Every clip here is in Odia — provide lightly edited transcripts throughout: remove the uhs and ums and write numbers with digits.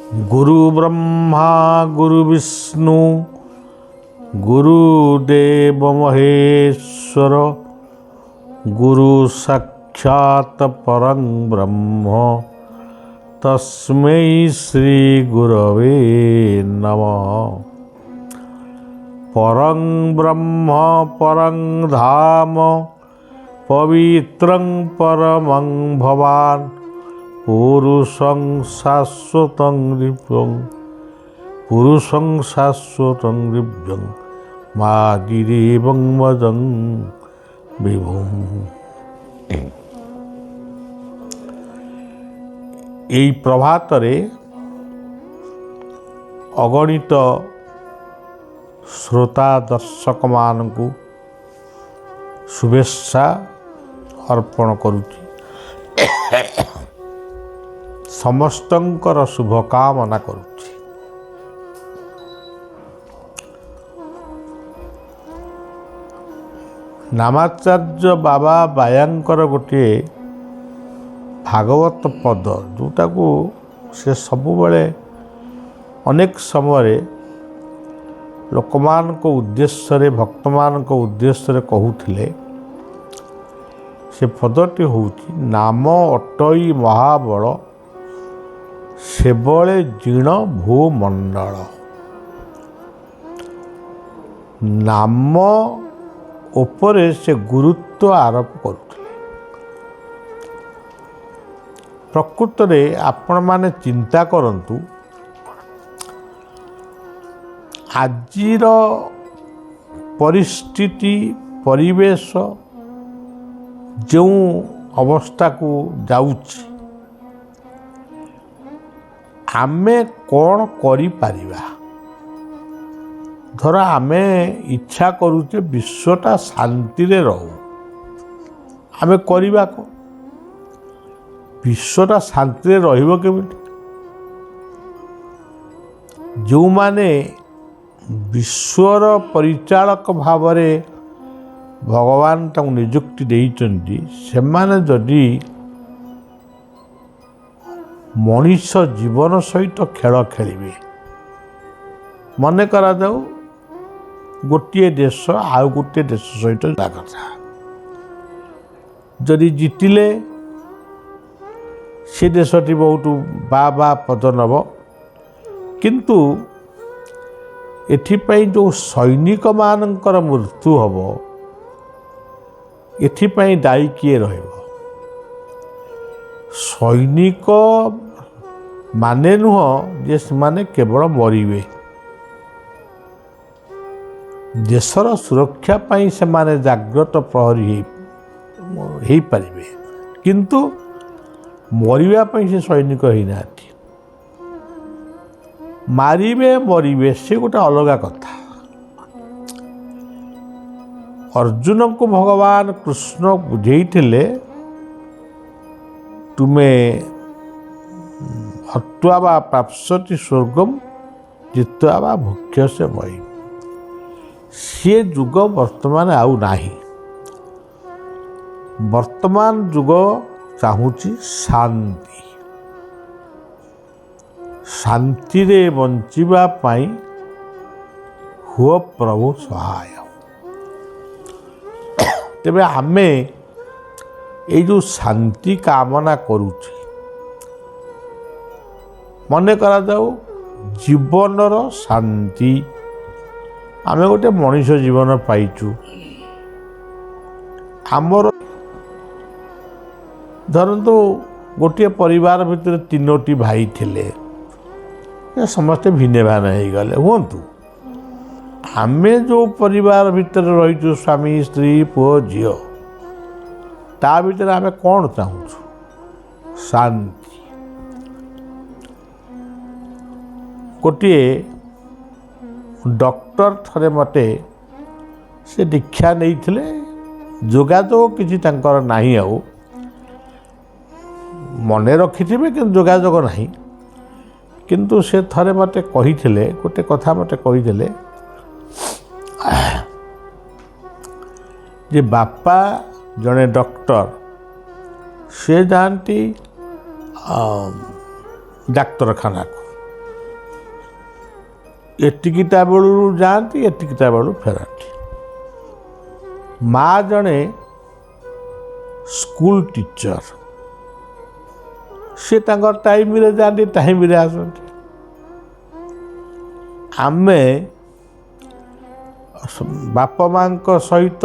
गुरु ब्रह्मा गुरु विष्णु गुरुदेव महेश्वर गुरु साक्षात् परं ब्रह्म तस्मै श्री गुरवे नमः। परं ब्रह्म परं धाम पवित्रं परमं भवान् पुरुषं शाश्वतं दिव्यं पुरुषं शाश्वतं दिव्यं मादिदेवं वदं विभुं। এই প্রভাতরে অগণিত শ্ରୋତା ଦର୍ଶକମାନଙ୍କୁ শুভেচ্ছা ଅର୍ପଣ କରୁଛି। ସମସ୍ତଙ୍କର ଶୁଭକାମନା କରୁଛି। ନାମାଚାର୍ଯ୍ୟ ବାବା ବାୟାଙ୍କର ଗୋଟିଏ ଭାଗବତ ପଦ ଯେଉଁଟାକୁ ସେ ସବୁବେଳେ ଅନେକ ସମୟରେ ଲୋକମାନଙ୍କ ଉଦ୍ଦେଶ୍ୟରେ ଭକ୍ତମାନଙ୍କ ଉଦ୍ଦେଶ୍ୟରେ କହୁଥିଲେ। ସେ ପଦଟି ହେଉଛି ନାମ ଅଟଇ ମହାବଳ ସେବଳେ ଜିଣ ଭୂମଣ୍ଡଳ। ନାମ ଉପରେ ସେ ଗୁରୁତ୍ୱ ଆରୋପ କରୁଥିଲେ। ପ୍ରକୃତରେ ଆପଣମାନେ ଚିନ୍ତା କରନ୍ତୁ, ଆଜିର ପରିସ୍ଥିତି ପରିବେଶ ଯେଉଁ ଅବସ୍ଥାକୁ ଯାଉଛି, ଆମେ କ'ଣ କରିପାରିବା? ଧର ଆମେ ଇଚ୍ଛା କରୁଛେ ବିଶ୍ୱଟା ଶାନ୍ତିରେ ରହୁ, ଆମେ କରିବା କ'ଣ? ବିଶ୍ୱଟା ଶାନ୍ତିରେ ରହିବ କେମିତି? ଯେଉଁମାନେ ବିଶ୍ୱର ପରିଚାଳକ ଭାବରେ ଭଗବାନ ତାଙ୍କୁ ନିଯୁକ୍ତି ଦେଇଛନ୍ତି, ସେମାନେ ଯଦି ମଣିଷ ଜୀବନ ସହିତ ଖେଳ ଖେଳିବେ, ମନେ କରାଯାଉ ଗୋଟିଏ ଦେଶ ଆଉ ଗୋଟିଏ ଦେଶ ସହିତ କଥା, ଯଦି ଜିତିଲେ ସେ ଦେଶଟି ବହୁତ ବା ପଦ ନେବ, କିନ୍ତୁ ଏଥିପାଇଁ ଯେଉଁ ସୈନିକମାନଙ୍କର ମୃତ୍ୟୁ ହେବ, ଏଥିପାଇଁ ଦାୟୀ କିଏ ରହିବ? ସୈନିକ ମାନେ ନୁହଁ ଯେ ସେମାନେ କେବଳ ମରିବେ। ଦେଶର ସୁରକ୍ଷା ପାଇଁ ସେମାନେ ଜାଗ୍ରତ ପ୍ରହରୀ ହେଇପାରିବେ, କିନ୍ତୁ ମରିବା ପାଇଁ ସେ ସୈନିକ ହେଇନାହାନ୍ତି। ମାରିବେ ମରିବେ ସେ ଗୋଟେ ଅଲଗା କଥା। ଅର୍ଜୁନଙ୍କୁ ଭଗବାନ କୃଷ୍ଣ ବୁଝେଇଥିଲେ, ତୁମେ ହତ୍ୱା ବା ପ୍ରାପ୍ସ୍ୟତି ସ୍ୱର୍ଗମ୍ ଜିତ୍ୱା ବା ଭୁକ୍ଷ୍ୟସେ ମୟୀ। ସିଏ ଯୁଗ ବର୍ତ୍ତମାନ ଆଉ ନାହିଁ। ବର୍ତ୍ତମାନ ଯୁଗ ଚାହୁଁଛି ଶାନ୍ତି। ଶାନ୍ତିରେ ବଞ୍ଚିବା ପାଇଁ ହୁଅ ପ୍ରଭୁ ସହାୟ। ତେବେ ଆମେ ଏଇ ଯେଉଁ ଶାନ୍ତି କାମନା କରୁଛେ, ମନେ କରାଯାଉ ଜୀବନର ଶାନ୍ତି, ଆମେ ଗୋଟେ ମଣିଷ ଜୀବନ ପାଇଛୁ। ଆମର ଧରନ୍ତୁ ଗୋଟିଏ ପରିବାର ଭିତରେ 3ଟି ଭାଇ ଥିଲେ, ସମସ୍ତେ ଭିନେ ଭାନ ହେଇଗଲେ ହୁଅନ୍ତୁ। ଆମେ ଯେଉଁ ପରିବାର ଭିତରେ ରହିଛୁ, ସ୍ୱାମୀ ସ୍ତ୍ରୀ ପୁଅ ଝିଅ, ତା ଭିତରେ ଆମେ କ'ଣ ଚାହୁଁଛୁ? ଶାନ୍ତି। ଗୋଟିଏ ଡକ୍ଟର ଥରେ ମୋତେ ସେ ଦୀକ୍ଷା ନେଇଥିଲେ, ଯୋଗାଯୋଗ କିଛି ତାଙ୍କର ନାହିଁ, ଆଉ ମନେ ରଖିଥିବେ କିନ୍ତୁ ଯୋଗାଯୋଗ ନାହିଁ। କିନ୍ତୁ ସେ ଥରେ ମୋତେ କହିଥିଲେ, ଗୋଟେ କଥା ମୋତେ କହିଥିଲେ ଯେ ବାପା ଜଣେ ଡକ୍ଟର, ସେ ଯାଆନ୍ତି ଡାକ୍ତରଖାନାକୁ। एतिकिटा बेलू जाती एतिकिटा बेलू फेरती। माँ जड़े स्कूल टीचर से टाइम रे जाती टाइम रे आसती। आमे बापा माँ सहित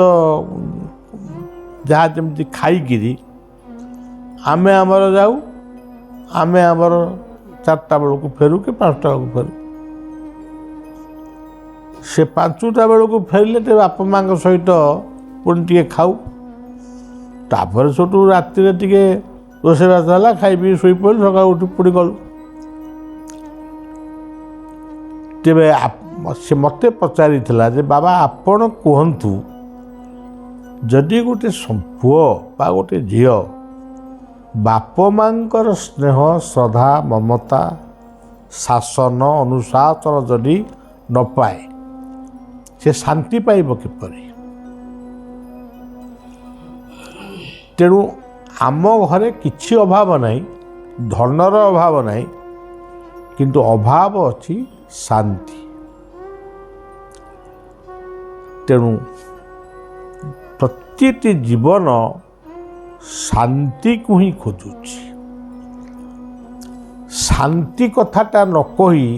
जहाँ जमी खाईकिरी आमे आमर जाऊ आमे आमर 4टा बेलू फेरू कि 5टा बेलू फेरू। से 5टा बेलू फेरले तो बापा माँ सहित पुणी टे खाऊ तापर सब राति टे रोषेबास है खाई पी शोई पड़ू सका उठी पुणी गलु। तेरे से मत पचारि जे बाबा आपण कहतु जदि गोटे पुओ बा गोटे झील बाप मांकर स्नेह श्रद्धा ममता शासन अनुशासन जदि न पाए से शांति पाइब किपरि। तेणु आम घरे किछि अभाव नहीं, धनर अभाव नहीं, किंतु अभाव अछि शांति। तेणु प्रत्येक जीवन शांति को ही खोजुछि। शांति कथाटा न कही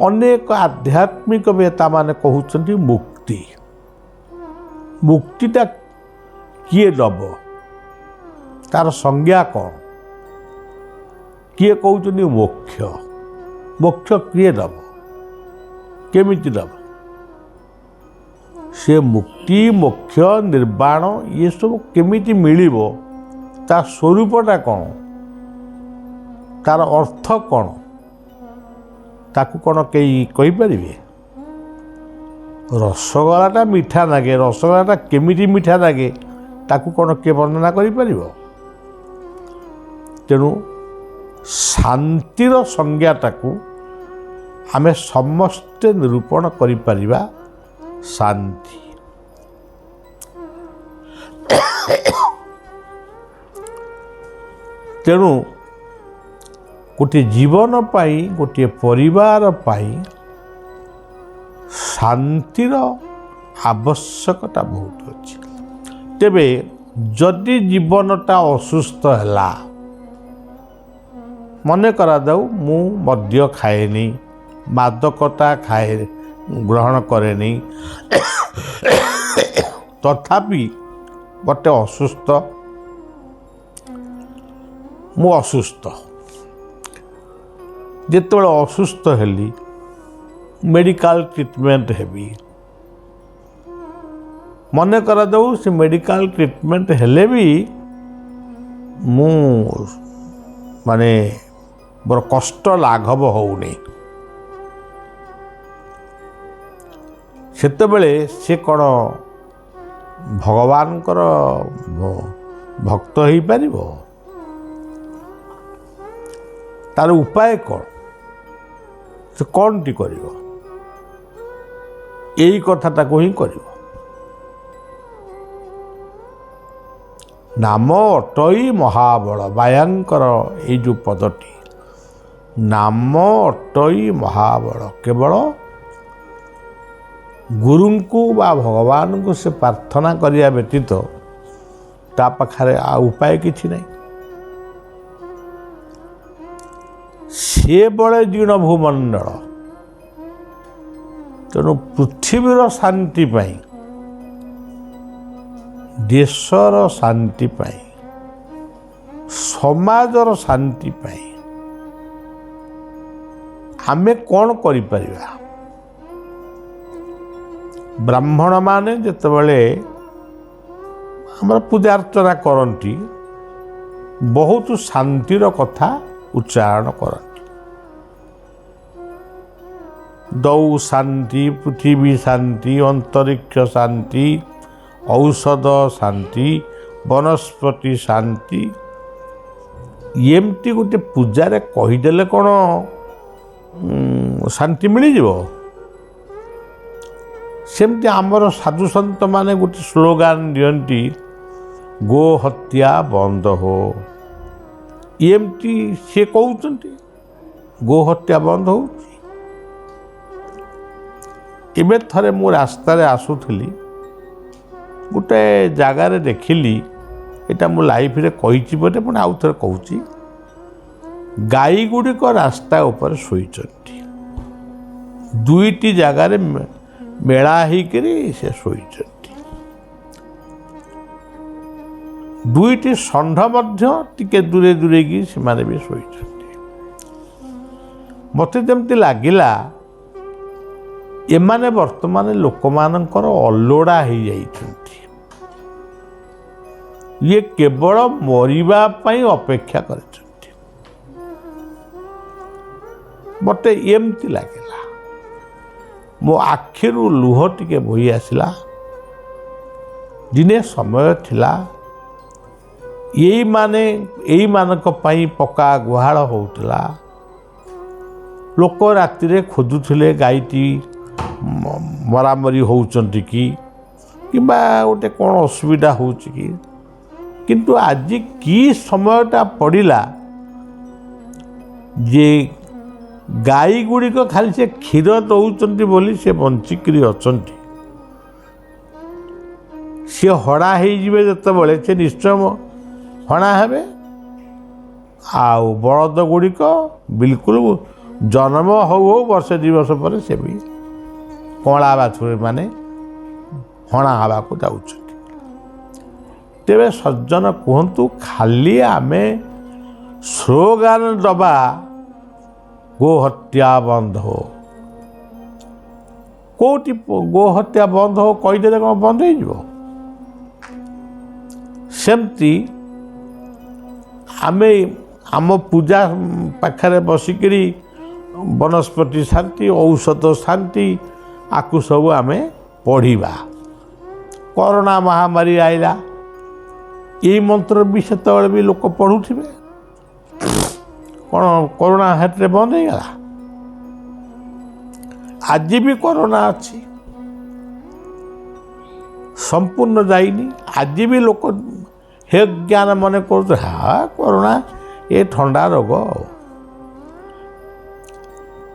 अनेक आध्यात्मिक वेता माने कहउछन्ति मुक्ति। मुक्तिटा किए दब तार संज्ञा कौन? किए कहउछन्ति मोक्ष। मोक्ष किए दब केमिति दब? से मुक्ति मोक्ष निर्वाण ये सब केमिति मिलिबो तार स्वरूपटा कौन? तार अर्थ कौन? ताकू कौन कई कही परिबे? रसगोलाटा मीठा लागे, रसगोलाटा केमिति मीठा लागे ताकू कौन के वर्णना करि परिबो? तेणु शांतिर संज्ञाटाकू आमे समस्ते निरूपण करि परिबा शांति। तेणु गोटे जीवन पाई गोटे परिवार पाई शांतिर आवश्यकता बहुत अच्छी। तेबे जदि जीवनटा असुस्थ है मन करा जाऊ मु मद्य खाएनी मादकता खाए ग्रहण करेनी तथापि गोटे असुस्थ मु असुस्थ जेतेबेले असुस्थ हेली मेडिकल ट्रीटमेंट हेबी मन करा जाऊ से मेडिकल ट्रीटमेंट हेले भी मु माने मोर कष्ट लाघव होउनी सेतेबेले से कौन भगवानकर भक्त हो पारिबो? तार उपाय कौन? से कौन टी करिवो? यही कथाटाको ही करिवो। नाम अटई महाबल बायांकर ये जो पदटी नाम अटई महाबल केवल गुरु को बा भगवान को से प्रार्थना करिया व्यतीत ता पाखरे आ उपाय किछि नहीं। से बड़े जीर्ण भूमंडल तेणु पृथ्वीर शांति पाई देशर शांति पाई समाजर शांति पाई आमे कौन करि परिबा? ब्राह्मण माने जेतेबेले हमर पूजा अर्चना करती बहुत शांतिर कथा उच्चारण करती। दौ शांति पृथ्वी शांति अंतरिक्ष शांति औषध शांति वनस्पति शांति एमती गोटे पूजारे कहीदेले कौन शांति मिल जाव? सेमती आमर साधु सन्त माने गोटे स्लोगान दियंती गो हत्या बंद हो। एमती से कहउचंती गो हत्या बंद हो ଏବେ ଥରେ ମୁଁ ରାସ୍ତାରେ ଆସୁଥିଲି ଗୋଟେ ଜାଗାରେ ଦେଖିଲି, ଏଇଟା ମୁଁ ଲାଇଫରେ କହିଛି ବୋଧେ ପୁଣି ଆଉ ଥରେ କହୁଛି, ଗାଈ ଗୁଡ଼ିକ ରାସ୍ତା ଉପରେ ଶୋଇଛନ୍ତି। ଦୁଇଟି ଜାଗାରେ ମେଳା ହେଇକରି ସେ ଶୋଇଛନ୍ତି। ଦୁଇଟି ଷଣ୍ଢ ମଧ୍ୟ ଟିକେ ଦୂରେ ଦୂରେଇକି ସେମାନେ ବି ଶୋଇଛନ୍ତି। ମୋତେ ଯେମିତି ଲାଗିଲା ଏମାନେ ବର୍ତ୍ତମାନ ଲୋକମାନଙ୍କର ଅଲୋଡ଼ା ହେଇଯାଇଛନ୍ତି। ଇଏ କେବଳ ମରିବା ପାଇଁ ଅପେକ୍ଷା କରିଛନ୍ତି। ମୋତେ ଏମିତି ଲାଗିଲା। ମୋ ଆଖିରୁ ଲୁହ ଟିକେ ବୋହି ଆସିଲା। ଦିନେ ସମୟ ଥିଲା ଏଇମାନଙ୍କ ପାଇଁ ପକ୍କା ଗୁହାଳ ହେଉଥିଲା। ଲୋକ ରାତିରେ ଖୋଜୁଥିଲେ ଗାଈଟି ମରାମରି ହେଉଛନ୍ତି କି କିମ୍ବା ଗୋଟେ କ'ଣ ଅସୁବିଧା ହେଉଛି କି। କିନ୍ତୁ ଆଜି କି ସମୟଟା ପଡ଼ିଲା ଯେ ଗାଈ ଗୁଡ଼ିକ ଖାଲି ସେ କ୍ଷୀର ଦେଉଛନ୍ତି ବୋଲି ସେ ବଞ୍ଚିକିରି ଅଛନ୍ତି। ସେ ହଣା ହେଇଯିବେ ଯେତେବେଳେ ସେ ନିଶ୍ଚୟ ହଣା ହେବେ। ଆଉ ବଳଦ ଗୁଡ଼ିକ ବିଲକୁଲ ଜନ୍ମ ହଉ ହଉ ବର୍ଷେ 2 ବର୍ଷ ପରେ ସେ ବି କଅଁଳା ବାଛୁରୀ ମାନେ ହଣା ହେବାକୁ ଯାଉଛନ୍ତି। ତେବେ ସଜ୍ଜନ କୁହନ୍ତୁ, ଖାଲି ଆମେ ସ୍ଲୋଗାନ ଦେବା ଗୋ ହତ୍ୟା ବନ୍ଦ ହୋ, କେଉଁଠି ଗୋ ହତ୍ୟା ବନ୍ଦ ହୋ କହିଦେଲେ କ'ଣ ବନ୍ଦ ହେଇଯିବ? ସେମିତି ଆମେ ଆମ ପୂଜା ପାଖରେ ବସିକିରି ବନସ୍ପତି ଶାନ୍ତି, ଔଷଧ ଶାନ୍ତି, ଆକୁ ସବୁ ଆମେ ପଢ଼ିବା। କରୋନା ମହାମାରୀ ଆଇଲା, ଏଇ ମନ୍ତ୍ର ବି ସେତେବେଳେ ବି ଲୋକ ପଢ଼ୁଥିବେ। କ'ଣ କରୋନା ହାଟରେ ବନ୍ଦ ହେଇଗଲା? ଆଜି ବି କରୋନା ଅଛି, ସମ୍ପୂର୍ଣ୍ଣ ଯାଇନି। ଆଜି ବି ଲୋକ ହେ ଜ୍ଞାନ ମନେ କରୁଛୁ, କରୋନା ଏ ଥଣ୍ଡା ରୋଗ।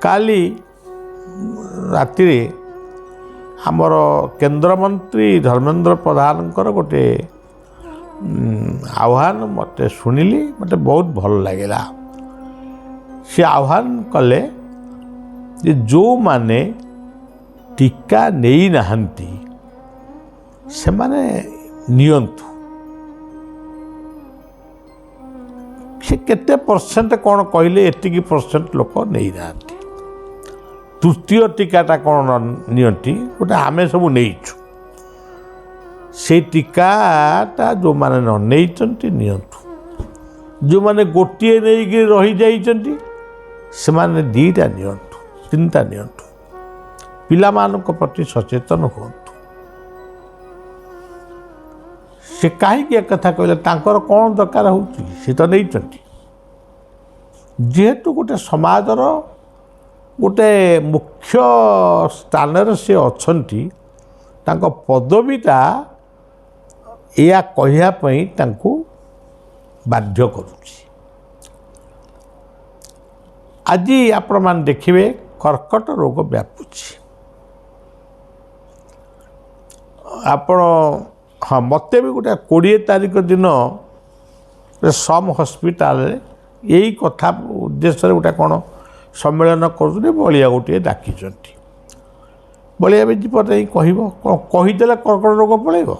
କାଲି ରାତିରେ ଆମର କେନ୍ଦ୍ରମନ୍ତ୍ରୀ ଧର୍ମେନ୍ଦ୍ର ପ୍ରଧାନଙ୍କର ଗୋଟେ ଆହ୍ୱାନ ମୋତେ ଶୁଣିଲି, ମୋତେ ବହୁତ ଭଲ ଲାଗିଲା। ସେ ଆହ୍ୱାନ କଲେ ଯେ ଯେଉଁମାନେ ଟୀକା ନେଇନାହାନ୍ତି ସେମାନେ ନିଅନ୍ତୁ। ସେ କେତେ ପରସେଣ୍ଟ କ'ଣ କହିଲେ, ଏତିକି ପରସେଣ୍ଟ ଲୋକ ନେଇନାହାନ୍ତି। ତୃତୀୟ ଟୀକାଟା କ'ଣ ନିଅନ୍ତି, ଗୋଟେ ଆମେ ସବୁ ନେଇଛୁ। ସେଇ ଟୀକାଟା ଯେଉଁମାନେ ନ ନେଇଛନ୍ତି ନିଅନ୍ତୁ। ଯେଉଁମାନେ ଗୋଟିଏ ନେଇକି ରହିଯାଇଛନ୍ତି ସେମାନେ 2ଟା ନିଅନ୍ତୁ, 3ଟା ନିଅନ୍ତୁ। ପିଲାମାନଙ୍କ ପ୍ରତି ସଚେତନ ହୁଅନ୍ତୁ। ସେ କାହିଁକି ଏକଥା କହିଲେ? ତାଙ୍କର କ'ଣ ଦରକାର ହେଉଛି? ସେ ତ ନେଇଛନ୍ତି। ଯେହେତୁ ଗୋଟେ ସମାଜର ଗୋଟେ ମୁଖ୍ୟ ସ୍ଥାନରେ ସେ ଅଛନ୍ତି, ତାଙ୍କ ପଦବୀଟା ଏଇଆ କହିବା ପାଇଁ ତାଙ୍କୁ ବାଧ୍ୟ କରୁଛି। ଆଜି ଆପଣମାନେ ଦେଖିବେ କର୍କଟ ରୋଗ ବ୍ୟାପୁଛି। ଆପଣ ମୋତେ ବି ଗୋଟେ 20 ତାରିଖ ଦିନ ସମ୍ ହସ୍ପିଟାଲରେ ଏଇ କଥା ଉଦ୍ଦେଶ୍ୟରେ ଗୋଟେ କ'ଣ ସମ୍ମେଳନ କରୁଛନ୍ତି, ବଳିଆ ଗୋଟିଏ ଡାକିଛନ୍ତି। ବଳିଆ ବି ଯିବ ଯାଇ କହିବ, କ'ଣ କହିଦେଲେ କର୍କଟ ରୋଗ ପଳେଇବ?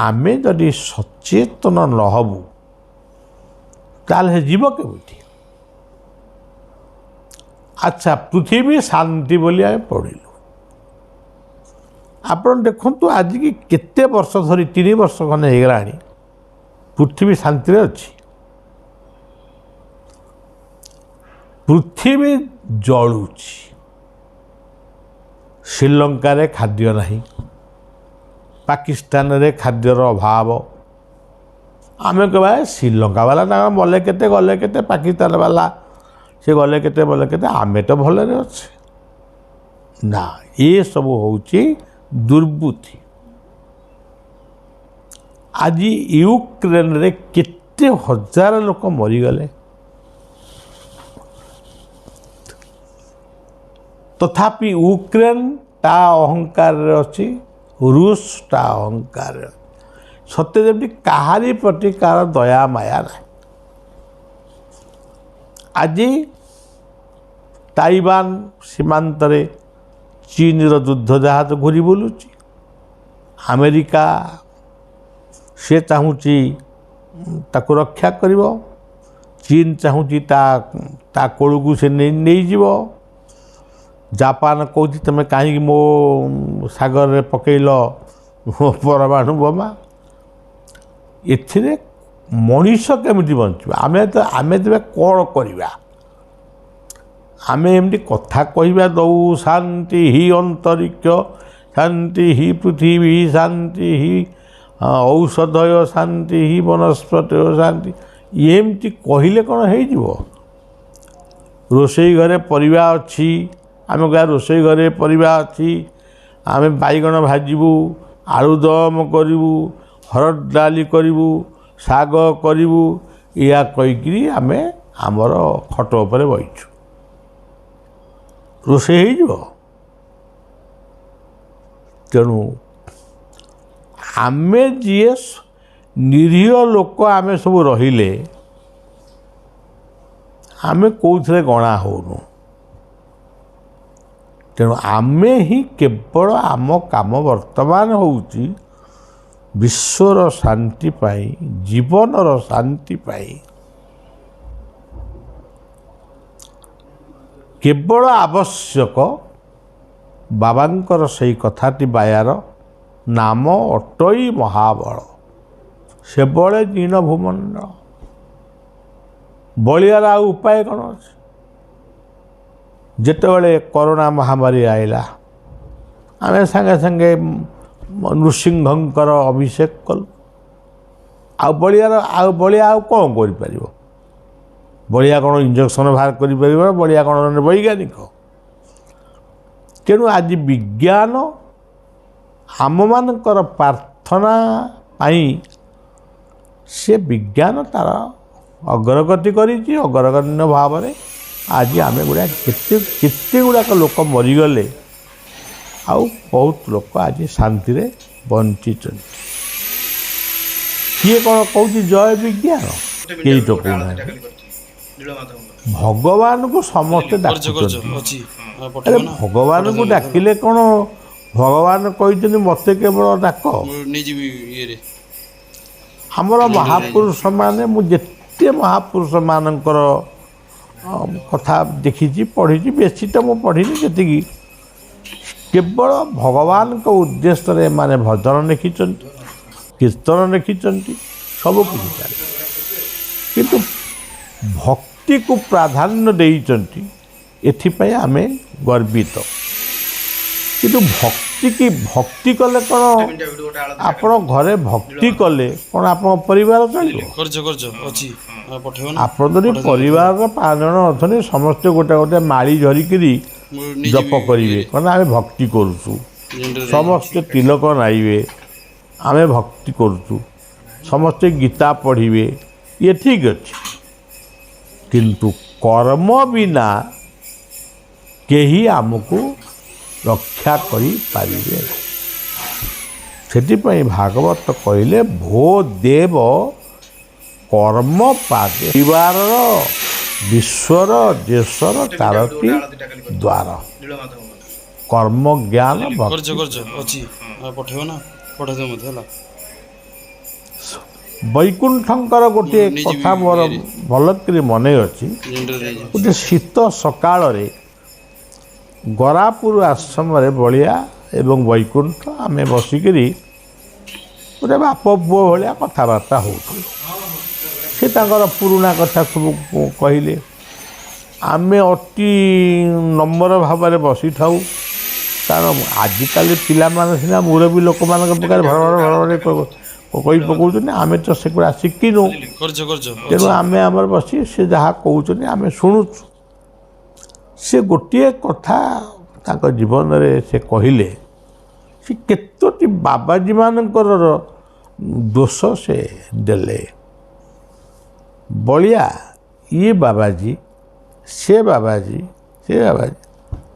ଆମେ ଯଦି ସଚେତନ ନ ହେବୁ ତାହେଲେ ଯିବ କେମିତି? ଆଚ୍ଛା, ପୃଥିବୀ ଶାନ୍ତି ବୋଲି ଆମେ ପଢ଼ିଲୁ। ଆପଣ ଦେଖନ୍ତୁ ଆଜିକି କେତେ ବର୍ଷ ଧରି, 3 ବର୍ଷ ଖଣ୍ଡେ ହେଇଗଲାଣି ପୃଥିବୀ ଶାନ୍ତିରେ ଅଛି। ପୃଥିବୀ ଜଳୁଛି। ଶ୍ରୀଲଙ୍କାରେ ଖାଦ୍ୟ ନାହିଁ, ପାକିସ୍ତାନରେ ଖାଦ୍ୟର ଅଭାବ। ଆମେ କହିବା ଶ୍ରୀଲଙ୍କା ବାଲା ତାଙ୍କର ମଲେ କେତେ ଗଲେ କେତେ, ପାକିସ୍ତାନ ବାଲା ସେ ଗଲେ କେତେ ବଲେ କେତେ, ଆମେ ତ ଭଲରେ ଅଛେ। ନା, ଏସବୁ ହେଉଛି ଦୁର୍ବୁଦ୍ଧି। ଆଜି ୟୁକ୍ରେନରେ କେତେ ହଜାର ଲୋକ ମରିଗଲେ। ତ तथापि यूक्रेन ता अहंकार अच्छी रूस ता अहंकार सत्य जमी कहारी प्रति कार दया माया ना आज ताइवान सीमांत चीन युद्ध जहाज घूरी बुलूची अमेरिका से चाहूँगी ताकू रक्षा कर चीन चाहूँगी ता कोल को से नहीं जीव जापान कौच तुम कहीं मो सागर रे पकईल परमाणु बोमा एथिरे मनीष केमिति बंचवा आमे तेरे कौन करवा आमे एमती कथा कहवा दौ शांति ही अंतरिक्ष शांति ही पृथ्वी शांति ही औषधय शांति ही वनस्पति शांति एमती कहले कौन हो रोषई घरे परिवा अच्छी आम क्या रोषई घरे परिवा अच्छी आम बैगण भाजबू आलुदम करूँ हरड़ डाली करूँ शाग करूँ या कहीकि आम आमर खट उपर बहीचु रोषई हो तेणु आमे जीए निरीह लोक आमे सब रहिले आमे कौथरे गणा होनु तेणु आमे ही केवल आम काम वर्तमान होउची विश्वर शांति पाई जीवनर शांति पाई केवल आवश्यक बाबांकर सही कथाटी बायार नाम अटई महाबल से बड़े दीन भूमंडल बलियार आ उपाय कौन अच्छे जितेबले कोरोना महामारी आईला आम सांगे सांगे नृसिंहंकर अभिषेक कलु आ बलिया कौन कर बलिया कौन इंजेक्शन बाहर कर बलिया कौन वैज्ञानिक तेणु आज विज्ञान आम मानकर प्रार्थना पाई से विज्ञान तार अग्रगति करी अग्रगण्य भाव में आज आम गुड़ा केते गुड़ाक लोक मरीगले आ बहुत लोक आज शांति रे बंची किए कौन कौन जय विज्ञान कई तो कहना भगवान को समस्ते अरे भगवान को डाकिले कौन भगवान कहते मत केवल डाक आमर महापुरुष माने मुझे महापुरुष मानकर कथा देखी पढ़ी बेसी तो मुझे पढ़ी जी केवल भगवान को उद्देश्य माने भजन लिखिं कीर्तन लिखिं सब किसी चले किंतु भक्ति को प्राधान्य देइचंती एथिपाई आमे गर्वित किंतु भक्ति कले कौन आपण घरे भक्ति कले कौन आप परिवार चलिए आप परिवार 5 जन अच्छे समस्ते गोटे गोटे माड़ी झरिकी जप करेंगे कौन आम भक्ति करुचु समस्ते तिलक नाइबे आम भक्ति करुचु समस्ते गीता पढ़िए ये ठीक अच्छे किंतु कर्म बिना केही आमको रक्षा करी पारिबे सेतिपई भागवत कहले भो देव कर्म पागे परिवार विश्वर देशर 4टी द्वार कर्म ज्ञान वैकुंठंकर गोटे कथा मोर भलक मन अच्छी गोटे शीत सकाल गरापुर आश्रम बलिया एवं वैकुंठ आमे बसिकी गोटे बाप पुओ भाया कथबार्ता हो पुराणा कथा सब कहले आमे अति नम्र भाव में बसी था कारण आजिकल पिला सीना मुरबी लोक मान भर भर कही पकाउन आम तो से शिखिनु तेणु आम आमर बसी से जहाँ कहते आम शुणुचु से गोटे कथा ताक जीवन रे से कहले से केतोटी बाबाजी मानकर दोष से देले बलिया ये बाबाजी से बाबाजी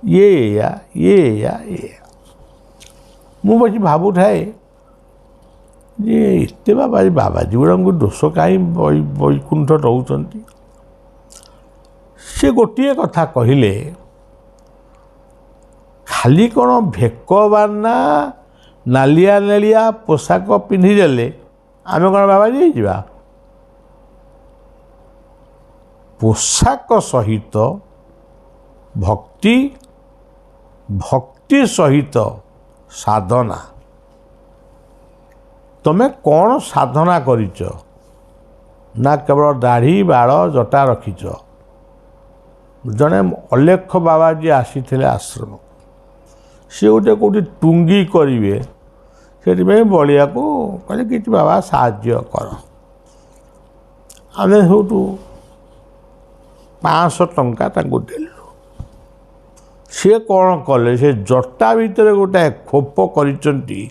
ये ମୁଁ ବସି ଭାବୁଥାଏ ଯେ ଏତେ ବାବାଜୀ ଗୁଡ଼ାଙ୍କୁ ଦୋଷ କାହିଁ ବୈକୁଣ୍ଠ ରହୁଛନ୍ତି। ସେ ଗୋଟିଏ କଥା କହିଲେ, ଖାଲି କ'ଣ ଭେକବାନା ନାଲିଆ ନାଲିଆ ପୋଷାକ ପିନ୍ଧିଦେଲେ ଆମେ କ'ଣ ବାବାଜୀ ହେଇଯିବା? ପୋଷାକ ସହିତ ଭକ୍ତି ସହିତ ସାଧନା। ତମେ କ'ଣ ସାଧନା କରିଛ? ନା କେବଳ ଦାଢ଼ି ବାଳ ଜଟା ରଖିଛ। ଜଣେ ଅଲେଖ ବାବାଜୀ ଆସିଥିଲେ ଆଶ୍ରମ, ସେ ଗୋଟେ କେଉଁଠି ଟୁଙ୍ଗି କରିବେ, ସେଥିପାଇଁ ବଳିଆକୁ କହିଲେ କିଛି ବାବା ସାହାଯ୍ୟ କର। ଆମେ ସବୁଠୁ 500 ଟଙ୍କା ତାଙ୍କୁ ଦେଲୁ। ସିଏ କ'ଣ କଲେ, ସେ ଜଟା ଭିତରେ ଗୋଟାଏ ଖୋପ କରିଛନ୍ତି,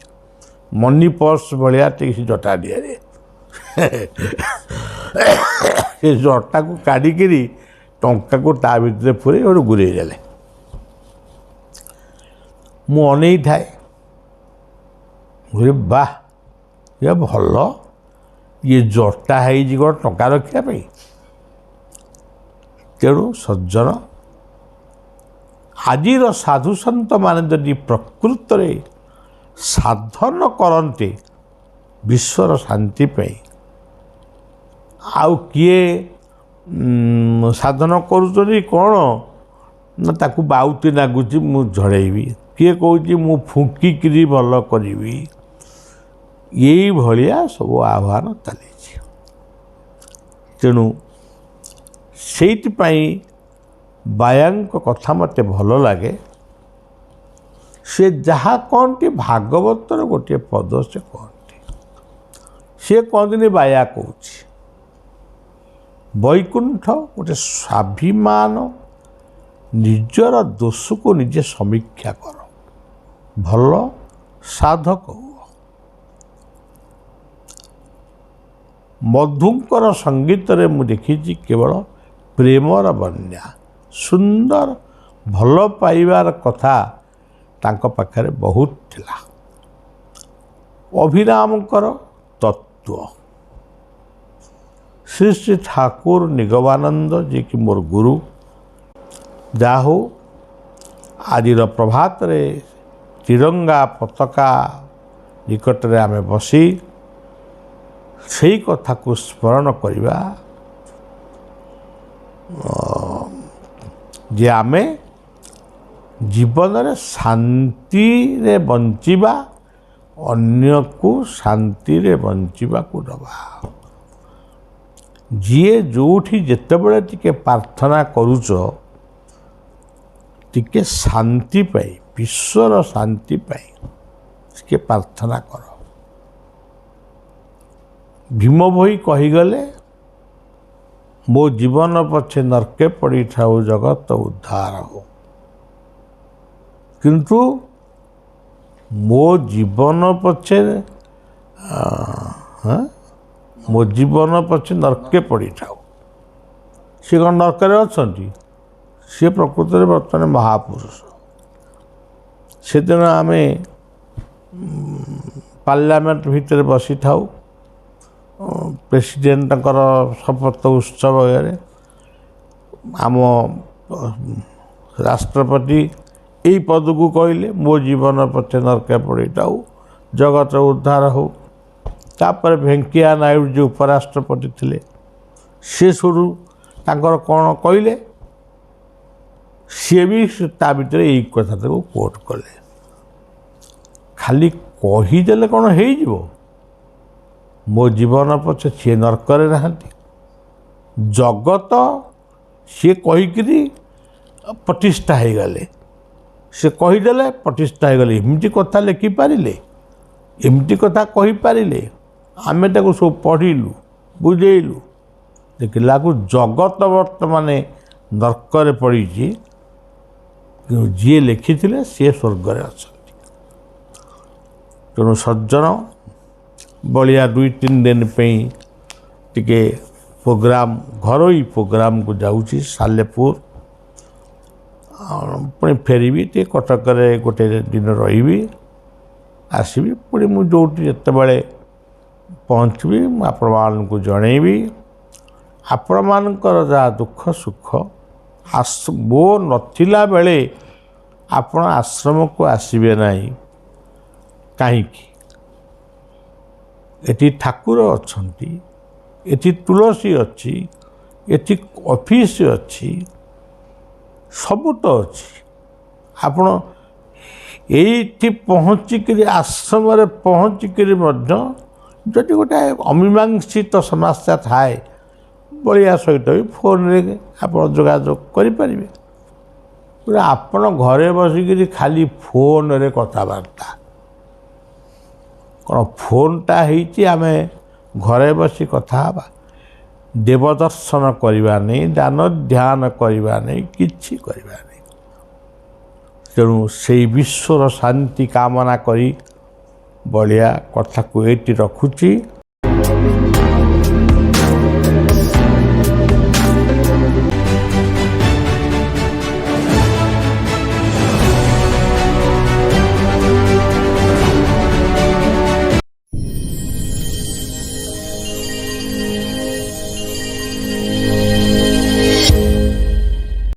ମନି ପର୍ସ ଭଳିଆ ଟିକେ ସେ ଜଟା ଦିଆରେ ସେ ଜଟାକୁ କାଢ଼ିକିରି ଟଙ୍କାକୁ ତା ଭିତରେ ପୁରେଇ ଗୋଟେ ଗୁରେଇ ଦେଲେ। ମୁଁ ଅନେଇଥାଏ, ବାଃ ଇଏ ଭଲ, ଇଏ ଜଟା ହେଇଛି କ'ଣ ଟଙ୍କା ରଖିବା ପାଇଁ। ତେଣୁ ସଜ୍ଜନ, ଆଜିର ସାଧୁସନ୍ତମାନେ ଯଦି ପ୍ରକୃତରେ ସାଧନ କରନ୍ତେ ବିଶ୍ୱର ଶାନ୍ତି ପାଇଁ, ଆଉ କିଏ ସାଧନ କରୁଛନ୍ତି କ'ଣ ନା ତାକୁ ବାଉତି ନାଗୁଛି ମୁଁ ଝଡ଼େଇବି, କିଏ କହୁଛି ମୁଁ ଫୁଙ୍କିକିରି ଭଲ କରିବି, ଏଇଭଳିଆ ସବୁ ଆହ୍ୱାନ ଚାଲିଛି। ତେଣୁ ସେଇଥିପାଇଁ ବାୟାଙ୍କ କଥା ମୋତେ ଭଲ ଲାଗେ। ସେ ଯାହା କହନ୍ତି ଭାଗବତର ଗୋଟିଏ ପଦ ସେ କହନ୍ତି, ସେ କହନ୍ତିନି ବାୟା କହୁଛି। ବୈକୁଣ୍ଠ ଗୋଟେ ସ୍ୱାଭିମାନ, ନିଜର ଦୋଷକୁ ନିଜେ ସମୀକ୍ଷା କର, ଭଲ ସାଧକ ହୁଅ। ମଧୁଙ୍କର ସଙ୍ଗୀତରେ ମୁଁ ଦେଖିଛି କେବଳ ପ୍ରେମର ବନ୍ୟା, ସୁନ୍ଦର ଭଲ ପାଇବାର କଥା ତାଙ୍କ ପାଖରେ ବହୁତ ଥିଲା। ଅଭିରାମଙ୍କର ତତ୍ତ୍ୱ, ଶ୍ରୀ ଶ୍ରୀ ଠାକୁର ନିଗମାନନ୍ଦ ଯିଏକି ମୋର ଗୁରୁ, ଯାହା ହଉ ଆଜିର ପ୍ରଭାତରେ ତ୍ରିରଙ୍ଗା ପତାକା ନିକଟରେ ଆମେ ବସି ସେଇ କଥାକୁ ସ୍ମରଣ କରିବା ଯେ ଆମେ ଜୀବନରେ ଶାନ୍ତିରେ ବଞ୍ଚିବା, ଅନ୍ୟକୁ ଶାନ୍ତିରେ ବଞ୍ଚିବାକୁ ଦେବା। ଯିଏ ଯେଉଁଠି ଯେତେବେଳେ ଟିକେ ପ୍ରାର୍ଥନା କରୁଛ, ଟିକେ ଶାନ୍ତି ପାଇଁ, ବିଶ୍ୱର ଶାନ୍ତି ପାଇଁ ଟିକେ ପ୍ରାର୍ଥନା କର। ଭୀମ ଭୋଇ କହିଗଲେ, ମୋ ଜୀବନ ପଛେ ନର୍କେ ପଡ଼ିଥାଉ ଜଗତ ଉଦ୍ଧାର ହଉ, କିନ୍ତୁ ମୋ ଜୀବନ ପଛେ ନର୍କେ ପଡ଼ିଥାଉ। ସେ କ'ଣ ନର୍କରେ ଅଛନ୍ତି? ସେ ପ୍ରକୃତରେ ବର୍ତ୍ତମାନ ମହାପୁରୁଷ। ସେଦିନ ଆମେ ପାର୍ଲାମେଣ୍ଟ ଭିତରେ ବସିଥାଉ, ପ୍ରେସିଡେଣ୍ଟଙ୍କର ଶପଥ ଉତ୍ସବରେ ଆମ ରାଷ୍ଟ୍ରପତି ଏଇ ପଦକୁ କହିଲେ, ମୋ ଜୀବନ ପଛେ ନର୍କେ ପଡ଼ିଥାଉ ଜଗତ ଉଦ୍ଧାର ହଉ। ତାପରେ ଭେଙ୍କିୟା ନାଇଡୁ ଯେଉଁ ଉପରାଷ୍ଟ୍ରପତି ଥିଲେ, ସେ ସବୁ ତାଙ୍କର କ'ଣ କହିଲେ, ସିଏ ବି ତା ଭିତରେ ଏଇ କଥାଟାକୁ କୋଟ୍ କଲେ। ଖାଲି କହିଦେଲେ କ'ଣ ହେଇଯିବ? ମୋ ଜୀବନ ପଛେ ସିଏ ନର୍କରେ ନାହାନ୍ତି, ଜଗତ ସିଏ କହିକିରି ପ୍ରତିଷ୍ଠା ହେଇଗଲେ। ସେ କହିଦେଲେ ପ୍ରତିଷ୍ଠା ହେଇଗଲେ। ଏମିତି କଥା ଲେଖିପାରିଲେ, ଏମିତି କଥା କହିପାରିଲେ। ଆମେ ତାକୁ ସବୁ ପଢ଼ିଲୁ, ବୁଝେଇଲୁ, ଦେଖିଲାକୁ ଜଗତ ବର୍ତ୍ତମାନ ନର୍କରେ ପଡ଼ିଛି, କିନ୍ତୁ ଯିଏ ଲେଖିଥିଲେ ସିଏ ସ୍ୱର୍ଗରେ ଅଛନ୍ତି। ତେଣୁ ସଜ୍ଜନ, ବଳିଆ 2-3 ଦିନ ପାଇଁ ଟିକେ ପ୍ରୋଗ୍ରାମ, ଘରୋଇ ପ୍ରୋଗ୍ରାମକୁ ଯାଉଛି ସାଲେପୁର। पुणी फेरबी टे कटक गोटे दिन रही आसबि पुणी मुझे जिते बड़े पहुँचबी आपण मानक जनईबी आपण मानकर जहाँ दुख सुख बो नथिला बेले आपण आश्रम को आसबे नहीं कहीं एटी ठाकुर अच्छी एटी तुलसी अच्छी एटी ऑफिस अच्छी सब तो अच्छी आपण ये पहुँचिक आश्रम पहुँचिक जदि गोटे अमीमांसित समस्या थाए बलिया सहित भी फोन रे आप जोगाजोग करें आपण घरे बसिक खाली फोन रे कथबार्ता कौन फोनटा आम घरे बसी कथा देवदर्शन करवा नहीं दान ध्यान करवा नहीं किछि करवा नहीं तेणु से विश्वर शांति कामना करी बलिया कथा को ये रखुची।